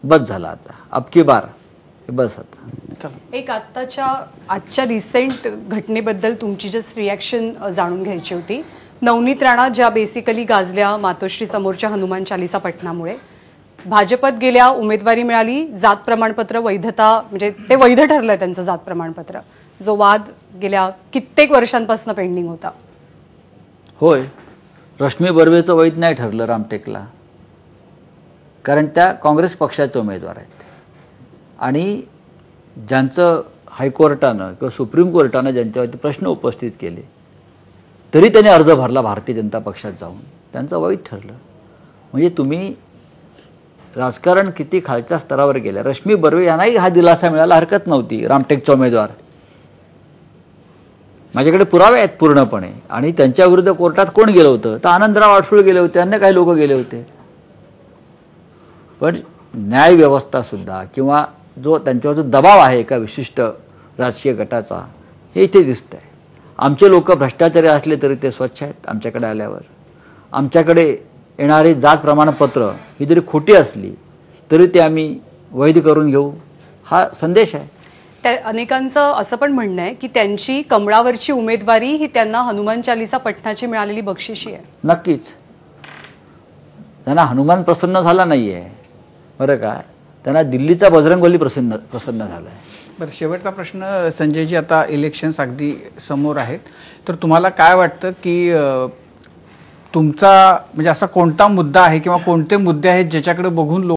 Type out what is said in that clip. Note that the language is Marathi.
बस झाला आता, अबकी बार बस आता. एक आजच्या रिसेंट घटनेबद्दल तुमची जस्ट रिॲक्शन जाणून घ्यायची होती. नवनीत राणा ज्या बेसिकली गाजल्या मातोश्री समोरच्या हनुमान चालिसा पठणामुळे, भाजपत गेल्या, उमेदवारी मिळाली, जात प्रमाणपत्र वैधता म्हणजे ते वैध ठरलं त्यांचं जात प्रमाणपत्र, जो वाद गेल्या कित्येक वर्षांपासून पेंडिंग होता. होय, रश्मी बर्वेचं वैध नाही ठरलं रामटेकला, कारण त्या काँग्रेस पक्षाचे उमेदवार आहेत आणि ज्यांचं हायकोर्टानं किंवा सुप्रीम कोर्टानं ज्यांच्यावरती प्रश्न उपस्थित केले तरी त्यांनी अर्ज भरला भारतीय जनता पक्षात जाऊन, त्यांचं वैध ठरलं. म्हणजे तुम्ही राजकारण किती खालच्या स्तरावर गेलं. रश्मी बर्वे यांनाही हा दिलासा मिळायला हरकत नव्हती. रामटेकचा उमेदवार, माझ्याकडे पुरावे आहेत पूर्णपणे, आणि त्यांच्याविरुद्ध कोर्टात कोण गेलं होतं तर आनंदराव अडसूळ गेले होते, अन्य काही लोक गेले होते. पण न्याय व्यवस्था सुद्धा किंवा जो त्यांच्यावर जो दबाव आहे एका विशिष्ट राजकीय गटाचा, हे इथे दिसतंय. आमचे लोक भ्रष्टाचारी असले तरी ते स्वच्छ आहेत. आमच्याकडे आल्यावर आमच्याकडे येणारी जात प्रमाणपत्र ही जरी खोटी असली तरी ते आम्ही वैध करून घेऊ, हा संदेश आहे. त्या अनेकांचं असं पण म्हणणं आहे की त्यांची कमळावरची उमेदवारी ही त्यांना हनुमान चालिसा पठणाची मिळालेली बक्षिशी आहे. नक्कीच त्यांना हनुमान प्रसन्न झाला नाहीये बरं का, त्यांना दिल्लीचा बजरंगबली प्रसन्न झालाय. बरं, शेवटचा प्रश्न संजयजी, आता इलेक्शन्स अगदी समोर आहेत, तर तुम्हाला काय वाटतं की तुमचा म्हणजे असा कोणता मुद्दा आहे किंवा कोणते मुद्दे आहेत ज्याच्याकडे बघून